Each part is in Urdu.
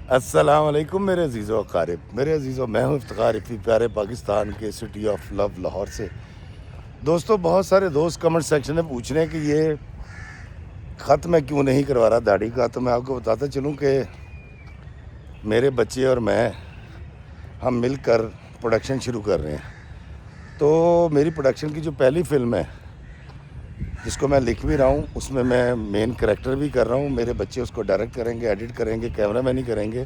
السلام علیکم میرے عزیز و اقارب، میرے عزیز و میں ہوں افتخار رفیع، پیارے پاکستان کے سٹی آف لو لاہور سے۔ دوستو، بہت سارے دوست کمنٹ سیکشن میں پوچھ رہے ہیں کہ یہ خط میں کیوں نہیں کروا رہا داڑھی کا، تو میں آپ کو بتاتا چلوں کہ میرے بچے اور میں ہم مل کر پروڈکشن شروع کر رہے ہیں۔ تو میری پروڈکشن کی جو پہلی فلم ہے جس کو میں لکھ بھی رہا ہوں، اس میں مین کریکٹر بھی کر رہا ہوں، میرے بچے اس کو ڈائریکٹ کریں گے، ایڈٹ کریں گے، کیمرہ مین ہی کریں گے۔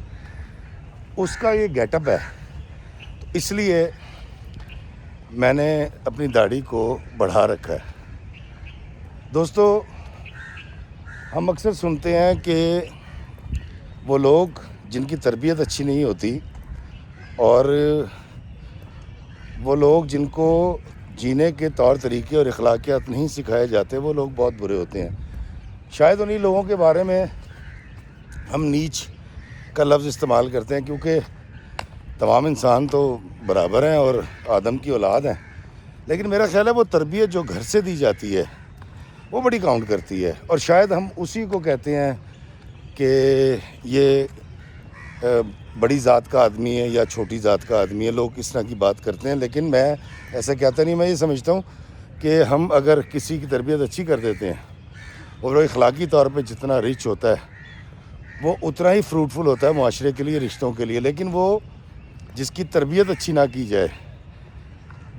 اس کا یہ گیٹ اپ ہے، تو اس لیے میں نے اپنی داڑھی کو بڑھا رکھا ہے۔ دوستو، ہم اکثر سنتے ہیں کہ وہ لوگ جن کی تربیت اچھی نہیں ہوتی اور وہ لوگ جن کو جینے کے طور طریقے اور اخلاقیات نہیں سکھائے جاتے، وہ لوگ بہت برے ہوتے ہیں۔ شاید انہی لوگوں کے بارے میں ہم نیچ کا لفظ استعمال کرتے ہیں، کیونکہ تمام انسان تو برابر ہیں اور آدم کی اولاد ہیں، لیکن میرا خیال ہے وہ تربیت جو گھر سے دی جاتی ہے وہ بڑی کاؤنٹ کرتی ہے، اور شاید ہم اسی کو کہتے ہیں کہ یہ بڑی ذات کا آدمی ہے یا چھوٹی ذات کا آدمی ہے۔ لوگ اس طرح کی بات کرتے ہیں، لیکن میں ایسا کہتا نہیں۔ میں یہ سمجھتا ہوں کہ ہم اگر کسی کی تربیت اچھی کر دیتے ہیں اور وہ اخلاقی طور پہ جتنا رچ ہوتا ہے وہ اتنا ہی فروٹفل ہوتا ہے معاشرے کے لیے، رشتوں کے لیے۔ لیکن وہ جس کی تربیت اچھی نہ کی جائے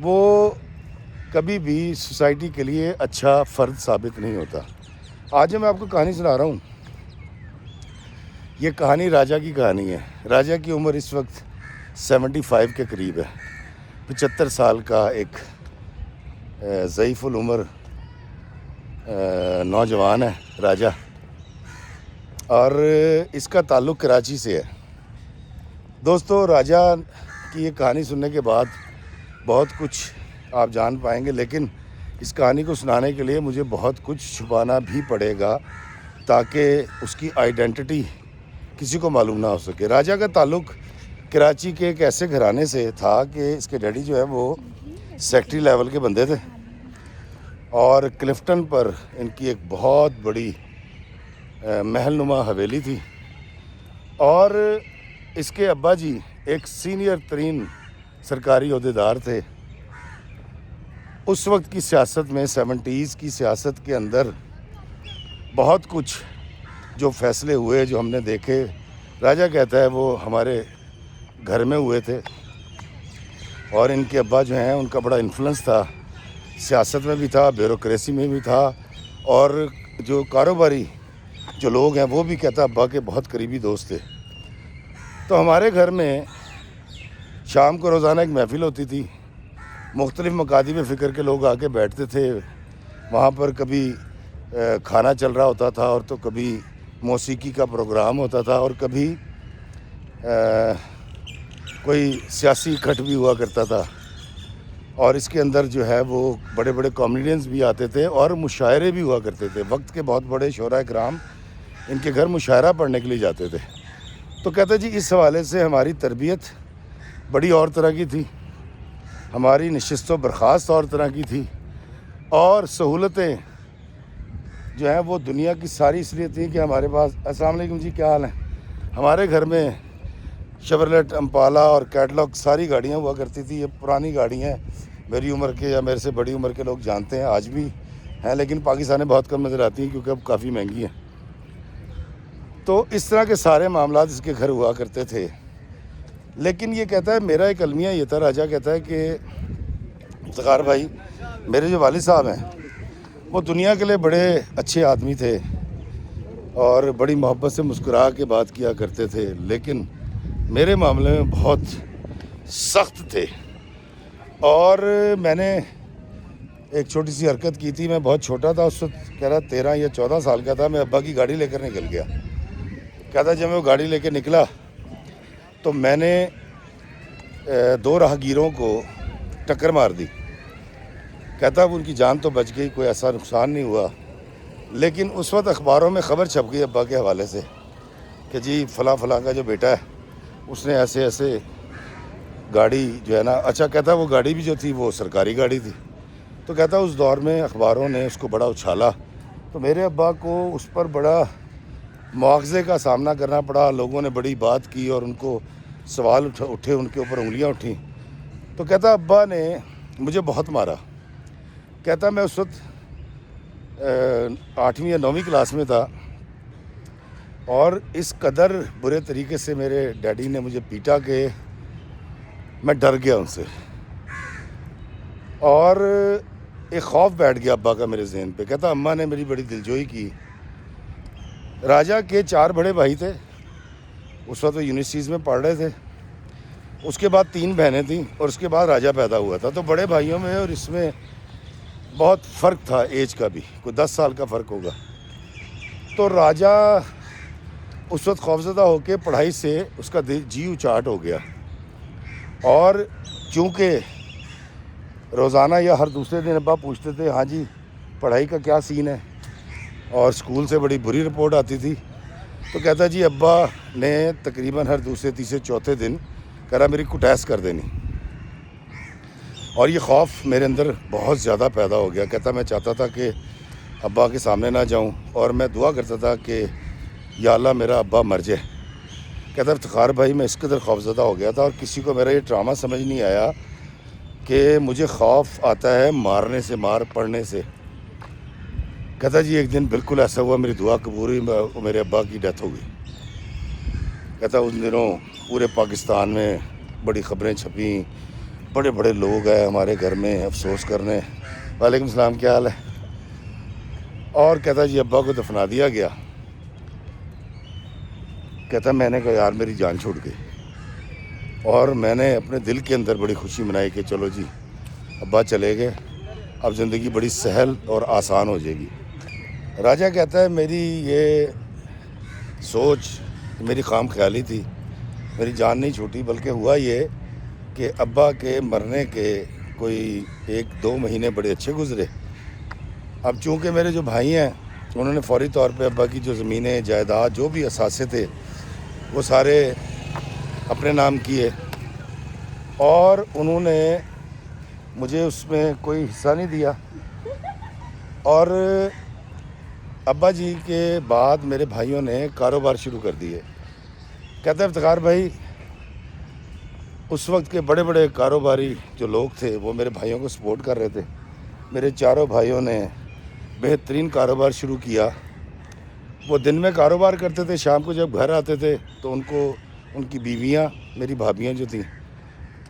وہ کبھی بھی سوسائٹی کے لیے اچھا فرد ثابت نہیں ہوتا۔ آج میں آپ کو کہانی سنا رہا ہوں۔ یہ کہانی راجہ کی کہانی ہے۔ راجہ کی عمر اس وقت 75 کے قریب ہے۔ 75 سال کا ایک ضعیف العمر نوجوان ہے راجہ، اور اس کا تعلق کراچی سے ہے۔ دوستو، راجہ کی یہ کہانی سننے کے بعد بہت کچھ آپ جان پائیں گے، لیکن اس کہانی کو سنانے کے لیے مجھے بہت کچھ چھپانا بھی پڑے گا تاکہ اس کی آئیڈینٹی کسی کو معلوم نہ ہو سکے۔ راجہ کا تعلق کراچی کے ایک ایسے گھرانے سے تھا کہ اس کے ڈیڈی جو ہے وہ سیکٹری لیول کے بندے تھے، اور کلفٹن پر ان کی ایک بہت بڑی محل نما حویلی تھی، اور اس کے ابا جی ایک سینئر ترین سرکاری عہدیدار تھے۔ اس وقت کی سیاست میں 70s کی سیاست کے اندر بہت کچھ جو فیصلے ہوئے، جو ہم نے دیکھے، راجہ کہتا ہے وہ ہمارے گھر میں ہوئے تھے، اور ان کے ابا جو ہیں ان کا بڑا انفلوئنس تھا، سیاست میں بھی تھا، بیوروکریسی میں بھی تھا، اور جو کاروباری جو لوگ ہیں وہ بھی کہتا ابا کے بہت قریبی دوست تھے۔ تو ہمارے گھر میں شام کو روزانہ ایک محفل ہوتی تھی، مختلف مکاتب فکر کے لوگ آ کے بیٹھتے تھے وہاں پر۔ کبھی کھانا چل رہا ہوتا تھا، اور تو کبھی موسیقی کا پروگرام ہوتا تھا، اور کبھی کوئی سیاسی اکھٹ بھی ہوا کرتا تھا، اور اس کے اندر جو ہے وہ بڑے بڑے کامیڈینز بھی آتے تھے اور مشاعرے بھی ہوا کرتے تھے۔ وقت کے بہت بڑے شعراء کرام ان کے گھر مشاعرہ پڑھنے کے لیے جاتے تھے۔ تو کہتے جی اس حوالے سے ہماری تربیت بڑی اور طرح کی تھی، ہماری نشست و برخاست اور طرح کی تھی، اور سہولتیں جو ہیں وہ دنیا کی ساری اس لیے تھیں کہ ہمارے پاس السلام علیکم جی، کیا حال ہے؟ ہمارے گھر میں شیورلیٹ امپالا اور کیٹلاگ ساری گاڑیاں ہوا کرتی تھی۔ یہ پرانی گاڑیاں ہیں، میری عمر کے یا میرے سے بڑی عمر کے لوگ جانتے ہیں، آج بھی ہیں، لیکن پاکستان میں بہت کم نظر آتی ہیں کیونکہ اب کافی مہنگی ہیں۔ تو اس طرح کے سارے معاملات اس کے گھر ہوا کرتے تھے۔ لیکن یہ کہتا ہے، میرا ایک المیہ یہ تھا، راجہ کہتا ہے کہ افتخار بھائی، میرے جو والد صاحب ہیں وہ دنیا کے لیے بڑے اچھے آدمی تھے اور بڑی محبت سے مسکرا کے بات کیا کرتے تھے، لیکن میرے معاملے میں بہت سخت تھے۔ اور میں نے ایک چھوٹی سی حرکت کی تھی، میں بہت چھوٹا تھا اس وقت، کہہ رہا 13 یا 14 سال کا تھا، میں ابا کی گاڑی لے کر نکل گیا۔ کہتا جب میں وہ گاڑی لے کے نکلا تو میں نے 2 راہگیروں کو ٹکر مار دی۔ کہتا اب ان کی جان تو بچ گئی، کوئی ایسا نقصان نہیں ہوا، لیکن اس وقت اخباروں میں خبر چھپ گئی ابا کے حوالے سے کہ جی فلاں فلاں کا جو بیٹا ہے اس نے ایسے ایسے گاڑی جو ہے نا، اچھا کہتا وہ گاڑی بھی جو تھی وہ سرکاری گاڑی تھی۔ تو کہتا اس دور میں اخباروں نے اس کو بڑا اچھالا، تو میرے ابا کو اس پر بڑا مواخذے کا سامنا کرنا پڑا، لوگوں نے بڑی بات کی اور ان کو سوال اٹھے، ان کے اوپر انگلیاں اٹھیں. تو کہتا ابا نے مجھے بہت مارا. کہتا میں اس وقت 8ویں یا 9ویں کلاس میں تھا، اور اس قدر برے طریقے سے میرے ڈیڈی نے مجھے پیٹا کہ میں ڈر گیا ان سے، اور ایک خوف بیٹھ گیا ابا کا میرے ذہن پہ. کہتا اماں نے میری بڑی دلجوئی کی. راجا کے 4 بڑے بھائی تھے، اس وقت وہ یونیورسٹیز میں پڑھ رہے تھے. اس کے بعد 3 بہنیں تھیں، اور اس کے بعد راجا پیدا ہوا تھا. تو بڑے بھائیوں میں اور اس میں بہت فرق تھا، ایج کا بھی کوئی 10 سال کا فرق ہوگا. تو راجا اس وقت خوفزدہ ہو کے پڑھائی سے اس کا جی اچاٹ ہو گیا. اور چونکہ روزانہ یا ہر دوسرے دن ابا پوچھتے تھے ہاں جی پڑھائی کا کیا سین ہے، اور اسکول سے بڑی بری رپورٹ آتی تھی. تو کہتا جی ابا نے تقریباً ہر دوسرے تیسرے چوتھے دن کرا میری کٹیس کر دینی. اور یہ خوف میرے اندر بہت زیادہ پیدا ہو گیا. کہتا میں چاہتا تھا کہ ابا کے سامنے نہ جاؤں، اور میں دعا کرتا تھا کہ یا اللہ میرا ابا مر جائے. کہتا افتخار بھائی میں اس قدر خوفزدہ ہو گیا تھا، اور کسی کو میرا یہ ڈرامہ سمجھ نہیں آیا کہ مجھے خوف آتا ہے مارنے سے، مار پڑنے سے. کہتا جی ایک دن بالکل ایسا ہوا، میری دعا قبول ہوئی، میرے ابا کی ڈیتھ ہو گئی. کہتا ان دنوں پورے پاکستان میں بڑی خبریں چھپیں، بڑے بڑے لوگ آئے ہمارے گھر میں افسوس کرنے. وعلیکم السلام، کیا حال ہے؟ اور کہتا جی ابا کو دفنا دیا گیا. کہتا میں نے کہا یار میری جان چھوٹ گئی، اور میں نے اپنے دل کے اندر بڑی خوشی منائی کہ چلو جی ابا چلے گئے، اب زندگی بڑی سہل اور آسان ہو جائے گی. راجا کہتا ہے میری یہ سوچ میری خام خیالی تھی، میری جان نہیں چھوٹی، بلکہ ہوا یہ کہ ابا کے مرنے کے کوئی 1-2 مہینے بڑے اچھے گزرے. اب چونکہ میرے جو بھائی ہیں انہوں نے فوری طور پہ ابا کی جو زمینیں جائیداد جو بھی اثاثے تھے وہ سارے اپنے نام کیے، اور انہوں نے مجھے اس میں کوئی حصہ نہیں دیا. اور ابا جی کے بعد میرے بھائیوں نے کاروبار شروع کر دیے. کہتا ہے افتخار بھائی اس وقت کے بڑے بڑے کاروباری جو لوگ تھے وہ میرے بھائیوں کو سپورٹ کر رہے تھے. میرے چاروں بھائیوں نے بہترین کاروبار شروع کیا. وہ دن میں کاروبار کرتے تھے، شام کو جب گھر آتے تھے تو ان کو ان کی بیویاں میری بھابیاں جو تھیں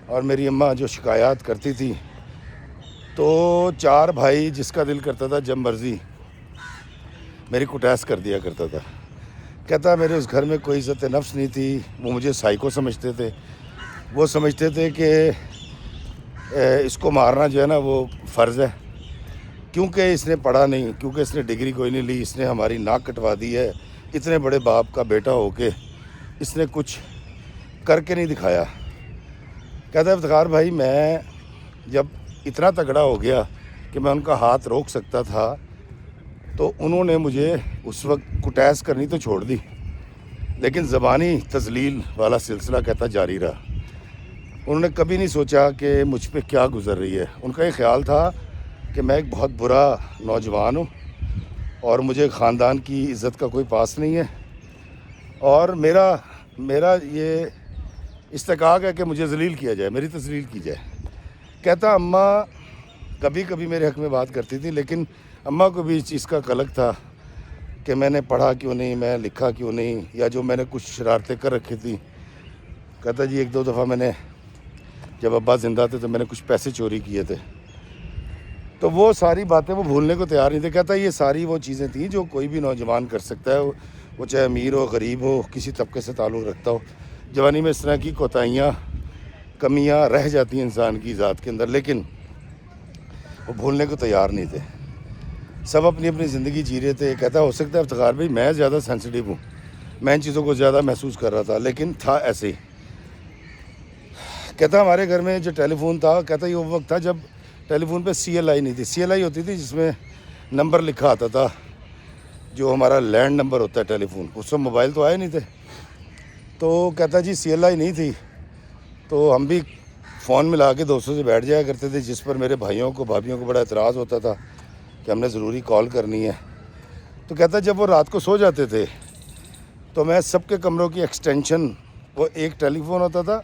اور میری اماں جو شکایات کرتی تھی، تو 4 بھائی جس کا دل کرتا تھا جب مرضی میری کٹیس کر دیا کرتا تھا. کہتا میرے اس گھر میں کوئی عزت نفس نہیں تھی. وہ مجھے سائیکو سمجھتے تھے، وہ سمجھتے تھے کہ اس کو مارنا جو ہے نا وہ فرض ہے، کیونکہ اس نے پڑھا نہیں، کیونکہ اس نے ڈگری کوئی نہیں لی، اس نے ہماری ناک کٹوا دی ہے، اتنے بڑے باپ کا بیٹا ہو کے اس نے کچھ کر کے نہیں دکھایا. کہتا ہے افتخار بھائی میں جب اتنا تگڑا ہو گیا کہ میں ان کا ہاتھ روک سکتا تھا تو انہوں نے مجھے اس وقت کٹیس کرنی تو چھوڑ دی، لیکن زبانی تذلیل والا سلسلہ کہتا جاری رہا. انہوں نے کبھی نہیں سوچا کہ مجھ پہ کیا گزر رہی ہے. ان کا یہ خیال تھا کہ میں ایک بہت برا نوجوان ہوں اور مجھے خاندان کی عزت کا کوئی پاس نہیں ہے، اور میرا یہ استحقاق ہے کہ مجھے ذلیل کیا جائے، میری تذلیل کی جائے. کہتا اماں کبھی کبھی میرے حق میں بات کرتی تھی، لیکن اماں کو بھی اس چیز کا قلق تھا کہ میں نے پڑھا کیوں نہیں، میں لکھا کیوں نہیں، یا جو میں نے کچھ شرارتیں کر رکھی تھی. کہتا جی 1-2 دفعہ میں نے جب ابا زندہ تھے تو میں نے کچھ پیسے چوری کیے تھے. تو وہ ساری باتیں وہ بھولنے کو تیار نہیں تھے. کہتا یہ ساری وہ چیزیں تھیں جو کوئی بھی نوجوان کر سکتا ہے، وہ چاہے امیر ہو، غریب ہو، کسی طبقے سے تعلق رکھتا ہو. جوانی میں اس طرح کی کوتاہیاں، کمیاں رہ جاتی ہیں انسان کی ذات کے اندر، لیکن وہ بھولنے کو تیار نہیں تھے. سب اپنی اپنی زندگی جی رہے تھے. کہتا ہو سکتا ہے افتخار بھائی میں زیادہ سینسٹیو ہوں، میں ان چیزوں کو زیادہ محسوس کر رہا تھا، لیکن تھا ایسے ہی. کہتا ہمارے گھر میں جو ٹیلی فون تھا، کہتا یہ وہ وقت تھا جب ٹیلی فون پہ CLI نہیں تھی. CLI ہوتی تھی جس میں نمبر لکھا آتا تھا، جو ہمارا لینڈ نمبر ہوتا ہے ٹیلی فون. اس وقت موبائل تو آئے نہیں تھے. تو کہتا جی CLI نہیں تھی تو ہم بھی فون ملا کے دوستوں سے بیٹھ جایا کرتے تھے، جس پر میرے بھائیوں کو بھابھیوں کو بڑا اعتراض ہوتا تھا کہ ہم نے ضروری کال کرنی ہے. تو کہتا جب وہ رات کو سو جاتے تھے تو میں سب کے کمروں کی ایکسٹینشن، وہ ایک ٹیلی فون ہوتا تھا،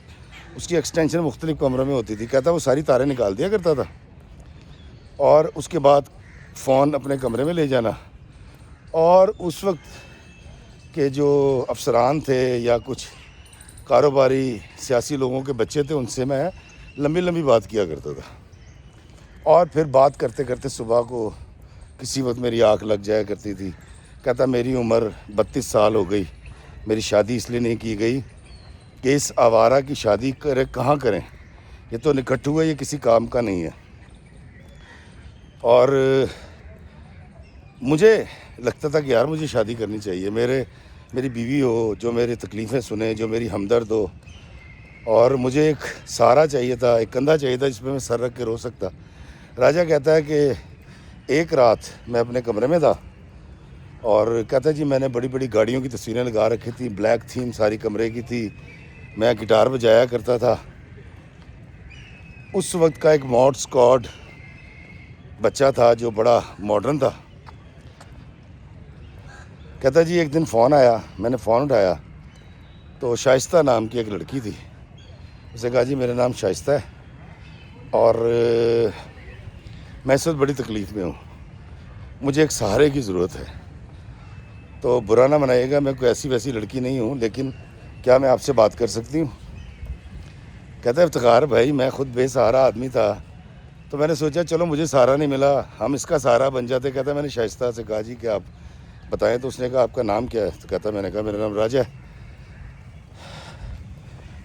اس کی ایکسٹینشن مختلف کمروں میں ہوتی تھی، کہتا وہ ساری تاریں نکال دیا کرتا تھا اور اس کے بعد فون اپنے کمرے میں لے جانا. اور اس وقت کے جو افسران تھے یا کچھ کاروباری سیاسی لوگوں کے بچے تھے، ان سے میں لمبی لمبی بات کیا کرتا تھا. اور پھر بات کرتے کرتے صبح کو کسی وقت میری آنکھ لگ جایا کرتی تھی. کہتا میری عمر 32 سال ہو گئی، میری شادی اس لیے نہیں کی گئی کہ اس آوارہ کی شادی کہاں کریں، یہ تو نکٹ ہوا، یہ کسی کام کا نہیں ہے. اور مجھے لگتا تھا کہ یار مجھے شادی کرنی چاہیے، میری بیوی ہو جو میری تکلیفیں سنے، جو میری ہمدرد ہو، اور مجھے ایک سہارا چاہیے تھا، ایک کندھا چاہیے تھا جس پہ میں سر رکھ کے رو سکتا. راجہ کہتا ہے کہ ایک رات میں اپنے کمرے میں تھا اور کہتا ہے جی میں نے بڑی بڑی گاڑیوں کی تصویریں لگا رکھی تھی، بلیک تھیم ساری کمرے کی تھی، میں گٹار بجایا کرتا تھا. اس وقت کا ایک ماڈ اسکواڈ بچہ تھا جو بڑا ماڈرن تھا. کہتا جی ایک دن فون آیا، میں نے فون اٹھایا تو شائستہ نام کی ایک لڑکی تھی. اسے کہا جی میرا نام شائستہ ہے اور میں اس وقت بڑی تکلیف میں ہوں، مجھے ایک سہارے کی ضرورت ہے. تو برا نہ منائیے گا، میں کوئی ایسی ویسی لڑکی نہیں ہوں، لیکن کیا میں آپ سے بات کر سکتی ہوں؟ کہتا ہے افتخار بھائی میں خود بے سہارا آدمی تھا، تو میں نے سوچا چلو مجھے سہارا نہیں ملا، ہم اس کا سہارا بن جاتے. کہتا ہے میں نے شائستہ سے کہا جی کہ آپ بتائیں، تو اس نے کہا آپ کا نام کیا ہے؟ تو کہتا میں نے کہا میرا نام راجہ ہے.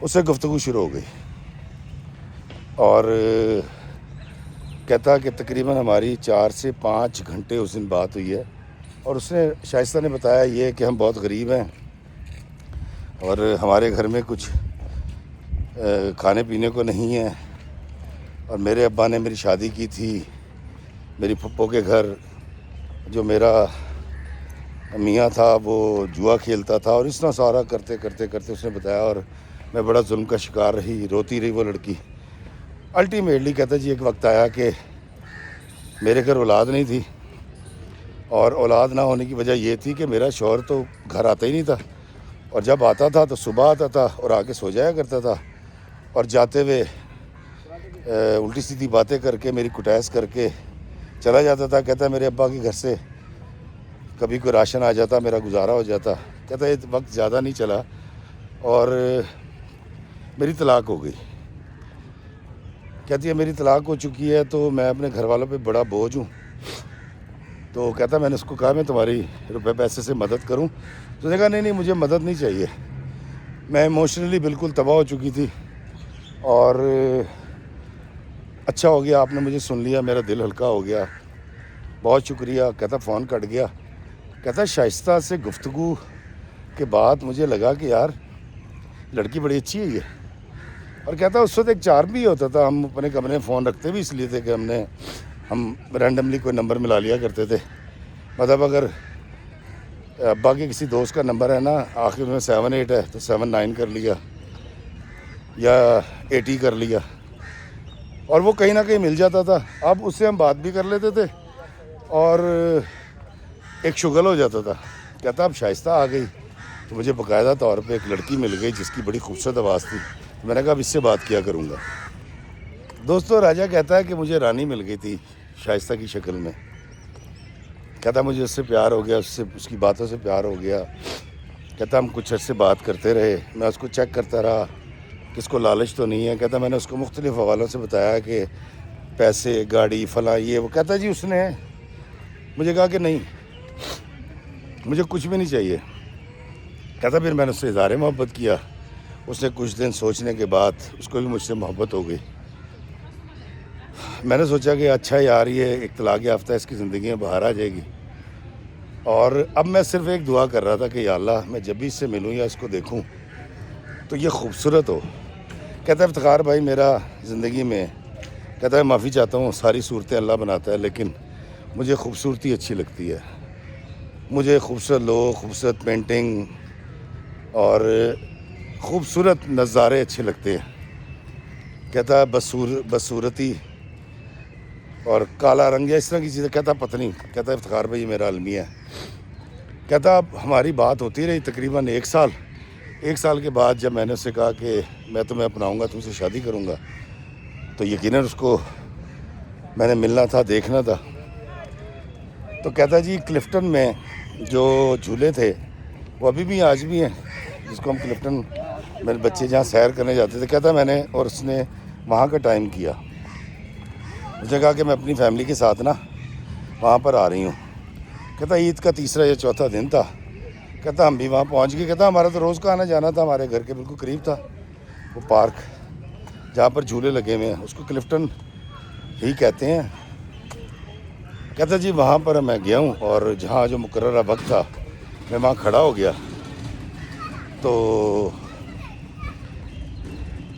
اس سے گفتگو شروع ہو گئی اور کہتا کہ تقریباً ہماری 4 سے 5 گھنٹے اس دن بات ہوئی ہے. اور اس نے شائستہ نے بتایا یہ کہ ہم بہت غریب ہیں اور ہمارے گھر میں کچھ کھانے پینے کو نہیں ہے، اور میرے ابا نے میری شادی کی تھی میری پھپھو کے گھر، جو میرا میاں تھا وہ جوا کھیلتا تھا، اور اس طرح سارا کرتے کرتے کرتے اس نے بتایا. اور میں بڑا ظلم کا شکار رہی، روتی رہی وہ لڑکی. الٹیمیٹلی کہتا جی ایک وقت آیا کہ میرے گھر اولاد نہیں تھی، اور اولاد نہ ہونے کی وجہ یہ تھی کہ میرا شوہر تو گھر آتا ہی نہیں تھا، اور جب آتا تھا تو صبح آتا تھا اور آ کے سو جایا کرتا تھا، اور جاتے ہوئے الٹی سیدھی باتیں کر کے میری کٹائش کر کے چلا جاتا تھا. کہتا ہے میرے ابا کے گھر سے کبھی کوئی راشن آ جاتا، میرا گزارا ہو جاتا. کہتا ہے یہ وقت زیادہ نہیں چلا اور میری طلاق ہو گئی. کہتی ہے میری طلاق ہو چکی ہے تو میں اپنے گھر والوں پہ بڑا بوجھ ہوں. تو کہتا میں نے اس کو کہا میں تمہاری روپے پیسے سے مدد کروں؟ تو نے کہا نہیں مجھے مدد نہیں چاہیے، میں ایموشنلی بالکل تباہ ہو چکی تھی، اور اچھا ہو گیا آپ نے مجھے سن لیا، میرا دل ہلکا ہو گیا، بہت شکریہ. کہتا فون کٹ گیا. کہتا شائستہ سے گفتگو کے بعد مجھے لگا کہ یار لڑکی بڑی اچھی ہے یہ. اور کہتا اس وقت ایک چارم بھی ہوتا تھا، ہم اپنے کمرے میں فون رکھتے بھی اس لیے تھے کہ ہم رینڈملی کوئی نمبر ملا لیا کرتے تھے. مطلب اگر ابا کے کسی دوست کا نمبر ہے نا آخر میں 78 ہے تو 79 کر لیا یا 80 کر لیا، اور وہ کہیں نہ کہیں مل جاتا تھا. اب اس سے ہم بات بھی کر لیتے تھے اور ایک شغل ہو جاتا تھا. کہتا اب شائستہ آ گئی تو مجھے باقاعدہ طور پہ ایک لڑکی مل گئی جس کی بڑی خوبصورت آواز تھی. میں نے کہا اب اس سے بات کیا کروں گا. دوستو راجہ کہتا ہے کہ مجھے رانی مل گئی تھی شائستہ کی شکل میں. کہتا مجھے اس سے پیار ہو گیا، اس کی باتوں سے پیار ہو گیا. کہتا ہم کچھ عرصے بات کرتے رہے، میں اس کو چیک کرتا رہا کہ اس کو لالچ تو نہیں ہے. کہتا میں نے اس کو مختلف حوالوں سے بتایا کہ پیسے گاڑی فلاں یہ وہ. کہتا جی اس نے مجھے کہا کہ نہیں مجھے کچھ بھی نہیں چاہیے. کہتا پھر میں نے اس سے اظہار محبت کیا. اس نے کچھ دن سوچنے کے بعد اس کو بھی مجھ سے محبت ہو گئی. میں نے سوچا کہ اچھا یار یہ ایک طلاق یافتہ ہے، اس کی زندگی میں باہر آ جائے گی. اور اب میں صرف ایک دعا کر رہا تھا کہ یا اللہ میں جب بھی اس سے ملوں یا اس کو دیکھوں تو یہ خوبصورت ہو. کہتا ہے افتخار بھائی میرا زندگی میں، کہتا ہے معافی چاہتا ہوں ساری صورتیں اللہ بناتا ہے، لیکن مجھے خوبصورتی اچھی لگتی ہے. مجھے خوبصورت لوگ، خوبصورت پینٹنگ اور خوبصورت نظارے اچھے لگتے ہیں. کہتا ہے بدصورتی اور کالا رنگ یا اس طرح کی چیزیں کہتا پتہ نہیں. کہتا ہے افتخار بھائی میرا المیہ ہے. کہتا اب ہماری بات ہوتی رہی تقریباً 1 سال. 1 سال کے بعد جب میں نے اس سے کہا کہ میں تمہیں اپناؤں گا, تم سے شادی کروں گا, تو یقیناً اس کو میں نے ملنا تھا, دیکھنا تھا. تو کہتا جی کلفٹن میں جو جھولے تھے وہ ابھی بھی آج بھی ہیں, جس کو ہم کلفٹن, میرے بچے جہاں سیر کرنے جاتے تھے. کہتا میں نے اور اس نے وہاں کا ٹائم کیا. اس نے کہا کہ میں اپنی فیملی کے ساتھ نا وہاں پر آ رہی ہوں. کہتا عید کا 3 یا 4 دن تھا. کہتا ہم بھی وہاں پہنچ گئے. کہتا ہمارا تو روز کا آنا جانا تھا, ہمارے گھر کے بالکل قریب تھا وہ پارک جہاں پر جھولے لگے ہوئے ہیں, اس کو کلفٹن ہی کہتے ہیں. کہتا جی وہاں پر میں گیا ہوں اور جہاں جو مقررہ وقت تھا میں وہاں کھڑا ہو گیا. تو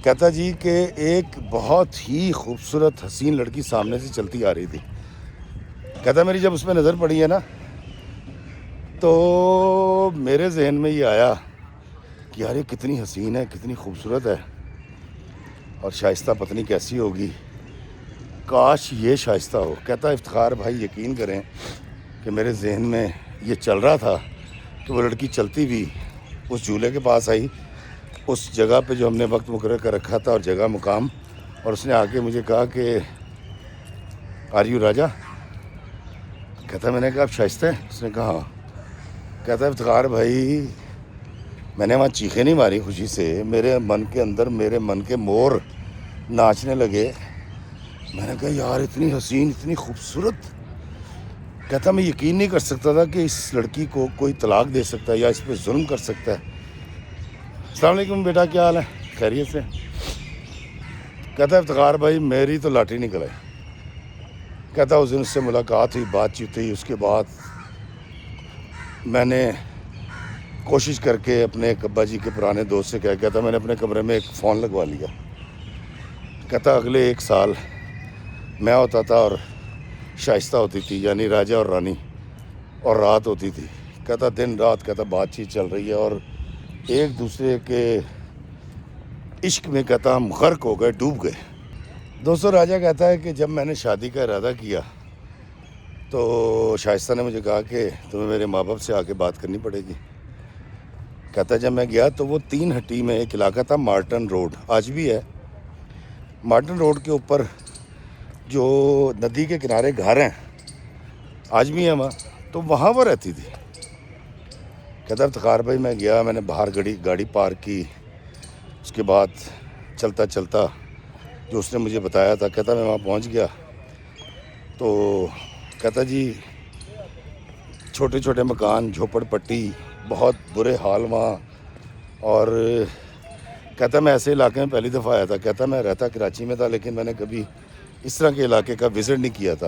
کہتا جی کہ ایک بہت ہی خوبصورت حسین لڑکی سامنے سے چلتی آ رہی تھی. کہتا میری جب اس پہ نظر پڑی ہے نا تو میرے ذہن میں یہ آیا کہ یار یہ کتنی حسین ہے, کتنی خوبصورت ہے, اور شائستہ پتنی کیسی ہوگی, کاش یہ شائستہ ہو. کہتا افتخار بھائی یقین کریں کہ میرے ذہن میں یہ چل رہا تھا کہ وہ لڑکی چلتی بھی اس جھولے کے پاس آئی, اس جگہ پہ جو ہم نے وقت مقرر کر رکھا تھا اور جگہ مقام, اور اس نے آ کے مجھے کہا کہ آر یو راجا. کہتا میں نے کہا آپ شائستہ ہے؟ اس نے کہا ہاں. کہتا افتخار بھائی میں نے وہاں چیخیں نہیں ماری خوشی سے, میرے من کے اندر میرے من کے مور ناچنے لگے. میں نے کہا یار اتنی حسین, اتنی خوبصورت. کہتا میں یقین نہیں کر سکتا تھا کہ اس لڑکی کو کوئی طلاق دے سکتا ہے یا اس پہ ظلم کر سکتا ہے. السلام علیکم بیٹا, کیا حال ہے, خیریت سے؟ کہتا افتخار بھائی میری تو لاٹھی نکل آئی. کہتا اس دن اس سے ملاقات ہوئی, بات چیت ہوئی, اس کے بعد میں نے کوشش کر کے اپنے ایک ابا جی کے پرانے دوست سے کہتا میں نے اپنے کمرے میں ایک فون لگوا لیا. کہتا اگلے 1 سال میں ہوتا تھا اور شائستہ ہوتی تھی, یعنی راجہ اور رانی, اور رات ہوتی تھی. کہتا دن رات کہتا بات چیت چل رہی ہے اور ایک دوسرے کے عشق میں کہتا ہم غرق ہو گئے, ڈوب گئے. دوستو راجہ کہتا ہے کہ جب میں نے شادی کا ارادہ کیا تو شائستہ نے مجھے کہا کہ تمہیں میرے ماں باپ سے آ کے بات کرنی پڑے گی. کہتا جب میں گیا تو وہ 3 ہٹی میں ایک علاقہ تھا مارٹن روڈ, آج بھی ہے. مارٹن روڈ کے اوپر جو ندی کے کنارے گھر ہیں آج بھی ہیں وہاں, تو وہاں وہ رہتی تھی. کہتا افتخار بھائی میں گیا, میں نے باہر گاڑی پارک کی, اس کے بعد چلتا چلتا جو اس نے مجھے بتایا تھا, کہتا میں وہاں پہنچ گیا. تو کہتا جی چھوٹے چھوٹے مکان, جھوپڑ پٹی, بہت برے حال وہاں. اور کہتا میں ایسے علاقے میں پہلی دفعہ آیا تھا. کہتا میں رہتا کراچی میں تھا لیکن میں نے کبھی اس طرح کے علاقے کا وزٹ نہیں کیا تھا.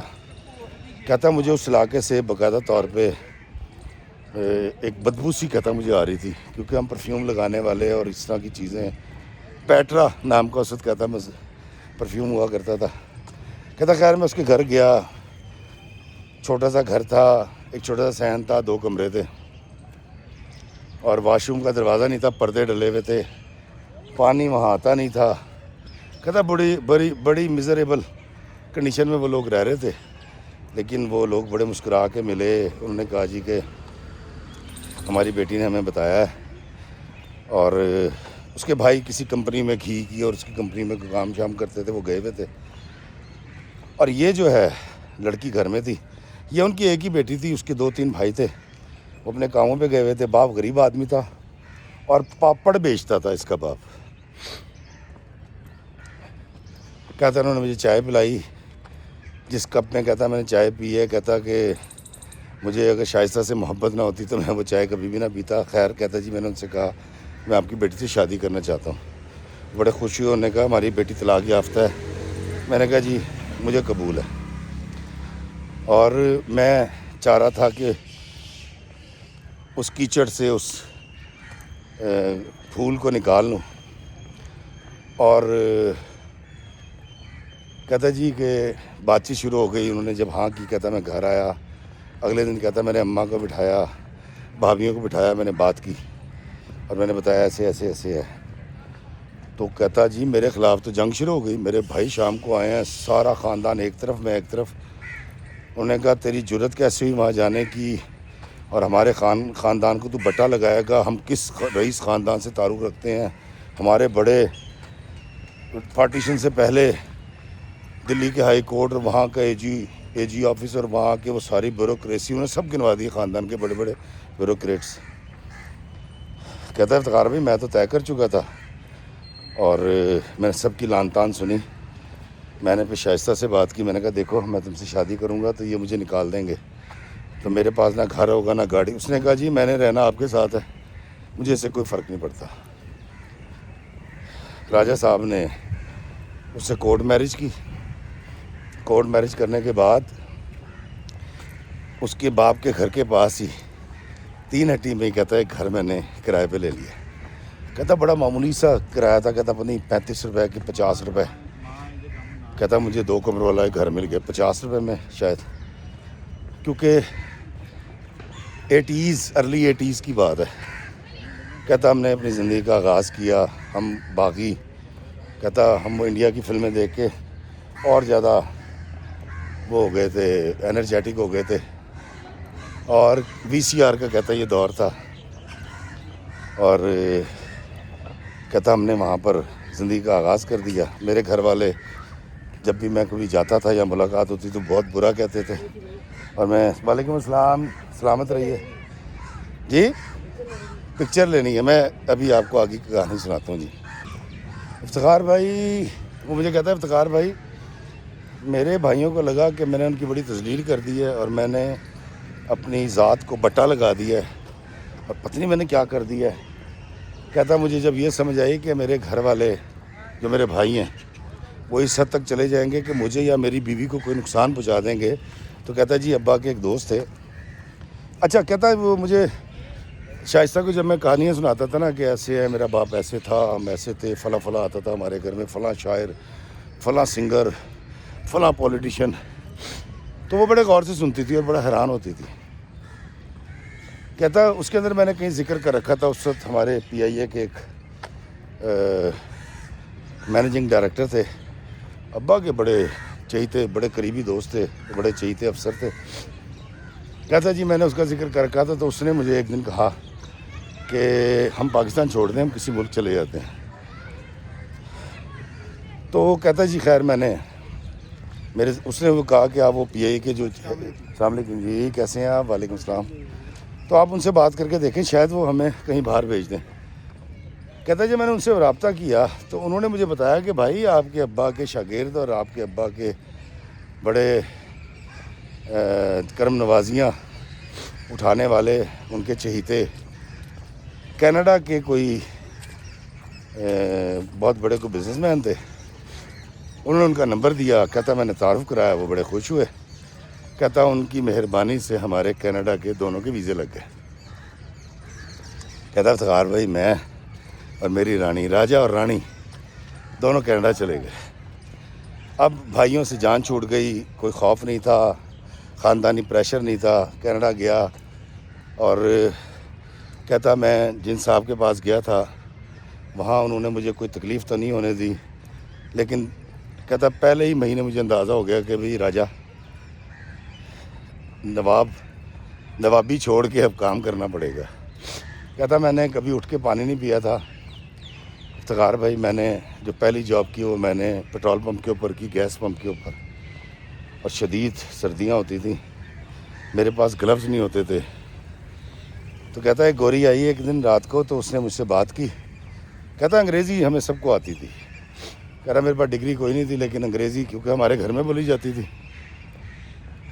کہتا مجھے اس علاقے سے باقاعدہ طور پہ ایک بدبو سی کہتا مجھے آ رہی تھی, کیونکہ ہم پرفیوم لگانے والے اور اس طرح کی چیزیں, پیٹرا نام کا اس وقت کہتا میں پرفیوم ہوا کرتا تھا. کہتا خیر میں اس کے گھر گیا, چھوٹا سا گھر تھا, ایک چھوٹا سا صحن تھا, 2 کمرے تھے, اور واش روم کا دروازہ نہیں تھا, پردے ڈلے ہوئے تھے, پانی وہاں آتا نہیں تھا. کہتا بڑی میزریبل کنڈیشن میں وہ لوگ رہ رہے تھے. لیکن وہ لوگ بڑے مسکرا کے ملے. انہوں نے کہا جی کہ ہماری بیٹی نے ہمیں بتایا ہے, اور اس کے بھائی کسی کمپنی میں گھی کی اور اس کی کمپنی میں کام شام کرتے تھے, وہ گئے ہوئے تھے. اور یہ جو ہے لڑکی گھر میں تھی, یہ ان کی ایک ہی بیٹی تھی, اس کے 2-3 بھائی تھے, وہ اپنے کاموں پہ گئے ہوئے تھے. باپ غریب آدمی تھا اور پاپڑ بیچتا تھا اس کا باپ. کہتا انہوں نے مجھے چائے پلائی, جس کپ میں کہتا میں نے چائے پی ہے. کہتا کہ مجھے اگر شائستہ سے محبت نہ ہوتی تو میں وہ چائے کبھی بھی نہ پیتا. خیر کہتا جی میں نے ان سے کہا میں آپ کی بیٹی سے شادی کرنا چاہتا ہوں. بڑے خوشی ہوئے, انہوں نے کہا ہماری بیٹی طلاق یافتہ ہے. میں نے کہا جی مجھے قبول ہے. اور میں چاہ رہا تھا کہ اس کیچڑ سے اس پھول کو نکال لوں. اور کہتا جی کہ بات چیت شروع ہو گئی. انہوں نے جب ہاں کی, کہتا میں گھر آیا. اگلے دن کہتا میں نے اماں کو بٹھایا, بھابھیوں کو بٹھایا, میں نے بات کی اور میں نے بتایا ایسے ایسے ایسے ہے. تو کہتا جی میرے خلاف تو جنگ شروع ہو گئی. میرے بھائی شام کو آئے ہیں, سارا خاندان ایک طرف, میں ایک طرف. انہوں نے کہا تیری جرت کیسے ہوئی وہاں جانے کی, اور ہمارے خاندان کو تو بٹا لگائے گا، ہم کس رئیس خاندان سے تعلق رکھتے ہیں. ہمارے بڑے پارٹیشن سے پہلے دلی کے ہائی کورٹ اور وہاں کا اے جی آفس اور وہاں کے وہ ساری بیوروکریسی انہوں نے سب گنوا دی، خاندان کے بڑے بڑے بیوروکریٹس. کہتا ہے افتخار بھائی میں تو طے کر چکا تھا، اور میں نے سب کی لان تان سنی. میں نے پھر شائستہ سے بات کی، میں نے کہا دیکھو میں تم سے شادی کروں گا تو یہ مجھے نکال دیں گے، تو میرے پاس نہ گھر ہوگا نہ گاڑی. اس نے کہا جی میں نے رہنا آپ کے ساتھ ہے، مجھے اس سے کوئی فرق نہیں پڑتا. راجہ صاحب نے اس سے کورٹ میرج کی. کورٹ میرج کرنے کے بعد اس کے باپ کے گھر کے پاس ہی 3 ہٹی میں ہی کہتا ہے ایک گھر میں نے کرائے پہ لے لیا. کہتا بڑا معمولی سا کرایہ تھا، کہتا پتہ نہیں 35 روپے کہ 50 روپے. کہتا مجھے 2 کمروں والا ایک گھر مل گیا 50 روپے میں شاید، کیونکہ ارلی 80s کی بات ہے. کہتا ہم نے اپنی زندگی کا آغاز کیا، ہم باغی. کہتا ہم انڈیا کی فلمیں دیکھ کے اور زیادہ وہ ہو گئے تھے، انرجیٹک ہو گئے تھے، اور VCR کا کہتا یہ دور تھا. اور کہتا ہم نے وہاں پر زندگی کا آغاز کر دیا. میرے گھر والے جب بھی میں کبھی جاتا تھا یا ملاقات ہوتی تو بہت برا کہتے تھے، اور میں وعلیکم السلام، سلامت رہیے جی. پکچر لینی ہے، میں ابھی آپ کو آگے کی کہانی سناتا ہوں جی. افتخار بھائی وہ مجھے کہتا ہے افتخار بھائی میرے بھائیوں کو لگا کہ میں نے ان کی بڑی تذلیل کر دی ہے، اور میں نے اپنی ذات کو بٹا لگا دیا ہے، اور پتہ نہیں میں نے کیا کر دیا ہے. کہتا مجھے جب یہ سمجھ آئی کہ میرے گھر والے جو میرے بھائی ہیں وہ اس حد تک چلے جائیں گے کہ مجھے یا میری بیوی کو کوئی نقصان پہنچا دیں گے، تو کہتا جی ابا کے ایک دوست تھے. اچھا کہتا ہے وہ مجھے شائستہ کو جب میں کہانیاں سناتا تھا نا کہ ایسے ہے میرا باپ، ایسے تھا، ہم ایسے تھے، فلاں فلاں آتا تھا ہمارے گھر میں، فلاں شاعر، فلاں سنگر، فلاں پولیٹیشین، تو وہ بڑے غور سے سنتی تھی اور بڑا حیران ہوتی تھی. کہتا اس کے اندر میں نے کہیں ذکر کر رکھا تھا، اس وقت ہمارے PIA کے ایک مینیجنگ ڈائریکٹر تھے، ابا کے بڑے چہیتے، بڑے قریبی دوست تھے، بڑے چہیتے افسر تھے. کہتا جی میں نے اس کا ذکر کر رکھا تھا، تو اس نے مجھے ایک دن کہا کہ ہم پاکستان چھوڑ دیں، ہم کسی ملک چلے جاتے ہیں. تو کہتا جی خیر میں نے اس نے وہ کہا کہ آپ وہ PIA کے جو السلام علیکم جی کیسے ہیں آپ؟ وعلیکم السلام. تو آپ ان سے بات کر کے دیکھیں شاید وہ ہمیں کہیں باہر بھیج دیں. کہتا جی میں نے ان سے رابطہ کیا تو انہوں نے مجھے بتایا کہ بھائی آپ کے ابا کے شاگرد اور آپ کے ابا کے بڑے کرم نوازیاں اٹھانے والے ان کے چہیتے کینیڈا کے کوئی بہت بڑے کوئی بزنس مین تھے. انہوں نے ان کا نمبر دیا. کہتا میں نے تعارف کرایا، وہ بڑے خوش ہوئے. کہتا ان کی مہربانی سے ہمارے کینیڈا کے دونوں کے ویزے لگ گئے. کہتا افتخار بھائی میں اور میری رانی، راجہ اور رانی دونوں کینیڈا چلے گئے. اب بھائیوں سے جان چھوٹ گئی، کوئی خوف نہیں تھا، خاندانی پریشر نہیں تھا. کینیڈا گیا اور کہتا میں جن صاحب کے پاس گیا تھا وہاں انہوں نے مجھے کوئی تکلیف تو نہیں ہونے دی، لیکن کہتا پہلے ہی مہینے مجھے اندازہ ہو گیا کہ بھئی راجہ نوابی چھوڑ کے اب کام کرنا پڑے گا. کہتا میں نے کبھی اٹھ کے پانی نہیں پیا تھا افتخار بھائی. میں نے جو پہلی جاب کی وہ میں نے پیٹرول پمپ کے اوپر کی، گیس پمپ کے اوپر، اور شدید سردیاں ہوتی تھیں، میرے پاس گلوز نہیں ہوتے تھے. تو کہتا ہے گوری آئی ایک دن رات کو، تو اس نے مجھ سے بات کی. کہتا انگریزی ہمیں سب کو آتی تھی. کہہ رہا میرے پاس ڈگری کوئی نہیں تھی، لیکن انگریزی کیونکہ ہمارے گھر میں بولی جاتی تھی،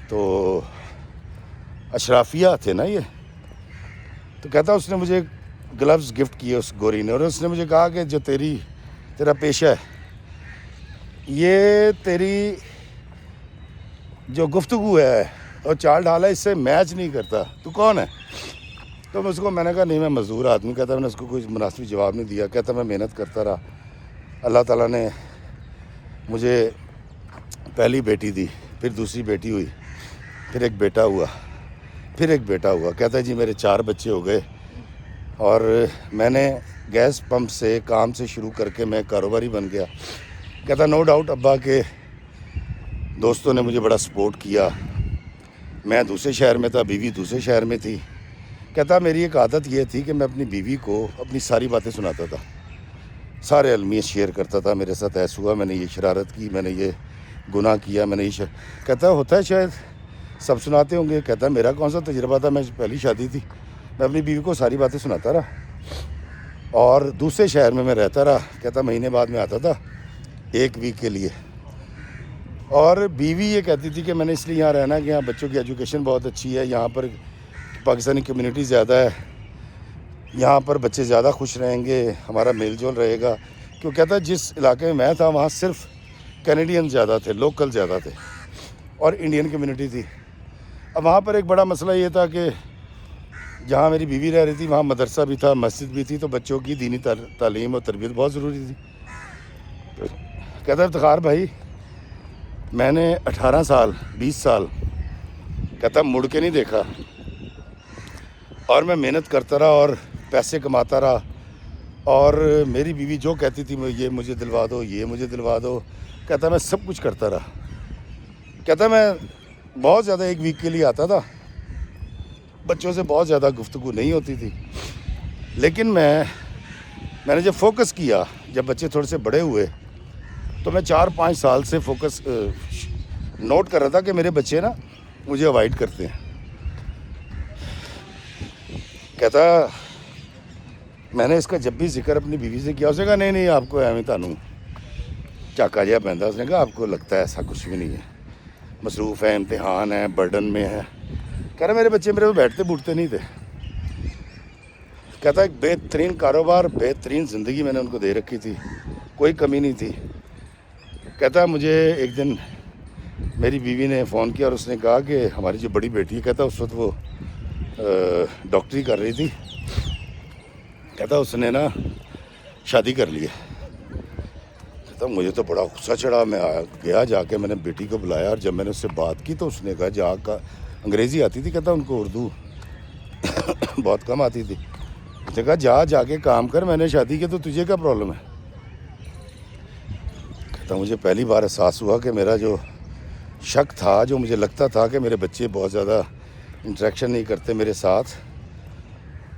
تو اشرافیہ تھے نا یہ. تو کہتا اس نے مجھے گلوز گفٹ کیے اس گوری نے، اور اس نے مجھے کہا کہ جو تیرا پیشہ ہے، یہ تیری جو گفتگو ہے اور چال ڈھال ہے اس سے میچ نہیں کرتا، تو کون ہے؟ تو میں نے کہا نہیں میں مزدور آدمی. کہتا میں نے اس کو کوئی مناسب جواب نہیں دیا. کہتا میں محنت کرتا رہا. اللہ تعالیٰ نے مجھے پہلی بیٹی دی، پھر دوسری بیٹی ہوئی، پھر ایک بیٹا ہوا، پھر ایک بیٹا ہوا. کہتا ہے جی میرے 4 بچے ہو گئے، اور میں نے گیس پمپ سے کام سے شروع کر کے میں کاروباری بن گیا. کہتا نو ڈاؤٹ ابا کے دوستوں نے مجھے بڑا سپورٹ کیا. میں دوسرے شہر میں تھا، بیوی دوسرے شہر میں تھی. کہتا میری ایک عادت یہ تھی کہ میں اپنی بیوی کو اپنی ساری باتیں سناتا تھا، سارے المیہ شیئر کرتا تھا، میرے ساتھ ایسا ہوا، میں نے یہ شرارت کی، میں نے یہ گناہ کیا، میں نے یہ کہتا ہوتا ہے شاید سب سناتے ہوں گے. کہتا میرا کون سا تجربہ تھا، میں پہلی شادی تھی، میں اپنی بیوی کو ساری باتیں سناتا رہا اور دوسرے شہر میں رہتا رہا. کہتا مہینے بعد میں آتا تھا 1 ویک کے لیے، اور بیوی یہ کہتی تھی کہ میں نے اس لیے یہاں رہنا ہے کہ یہاں بچوں کی ایجوکیشن بہت اچھی ہے، یہاں پر پاکستانی کمیونٹی زیادہ ہے، یہاں پر بچے زیادہ خوش رہیں گے، ہمارا میل جول رہے گا. کیوں کہتا جس علاقے میں تھا وہاں صرف کینیڈین زیادہ تھے، لوکل زیادہ تھے اور انڈین کمیونٹی تھی. اب وہاں پر ایک بڑا مسئلہ یہ تھا کہ جہاں میری بیوی رہ رہی تھی وہاں مدرسہ بھی تھا، مسجد بھی تھی، تو بچوں کی دینی تعلیم اور تربیت بہت ضروری تھی. کہتا افتخار بھائی میں نے 18 سال 20 سال کہتا مڑ کے نہیں دیکھا، اور میں محنت کرتا رہا اور پیسے کماتا رہا، اور میری بیوی جو کہتی تھی یہ مجھے دلوا دو، یہ مجھے دلوا دو، کہتا میں سب کچھ کرتا رہا. کہتا میں بہت زیادہ 1 ویک کے لیے آتا تھا، بچوں سے بہت زیادہ گفتگو نہیں ہوتی تھی، لیکن میں نے جب فوکس کیا، جب بچے تھوڑے سے بڑے ہوئے تو میں 4-5 سال سے فوکس نوٹ کر رہا تھا کہ میرے بچے نا مجھے اوائڈ کرتے ہیں. کہتا میں نے اس کا جب بھی ذکر اپنی بیوی سے کیا، اس نے کہا نہیں آپ کو ایویں تانوں چاکا جہا پہنتا. اس نے کہا آپ کو لگتا ہے ایسا کچھ بھی نہیں ہے، مصروف ہے، امتحان ہے، برڈن میں ہے. کہہ رہا میرے بچے میرے کو بیٹھتے بوٹتے نہیں تھے. کہتا ایک بہترین کاروبار، بہترین زندگی میں نے ان کو دے رکھی تھی، کوئی کمی نہیں تھی. کہتا مجھے ایک دن میری بیوی نے فون کیا اور اس نے کہا کہ ہماری جو بڑی بیٹی ہے، کہتا اس وقت وہ ڈاکٹری کر رہی تھی، کہتا اس نے نا شادی کر لی ہے. کہتا مجھے تو بڑا غصہ چڑھا، میں گیا جا کے میں نے بیٹی کو بلایا، اور جب میں نے اس سے بات کی تو اس نے کہا جا کا انگریزی آتی تھی، کہتا ان کو اردو بہت کم آتی تھی. اس نے کہا جا کے کام کر، میں نے شادی کی تو تجھے کیا پرابلم ہے. کہتا مجھے پہلی بار احساس ہوا کہ میرا جو شک تھا، جو مجھے لگتا تھا کہ میرے بچے بہت زیادہ انٹریکشن نہیں کرتے میرے ساتھ،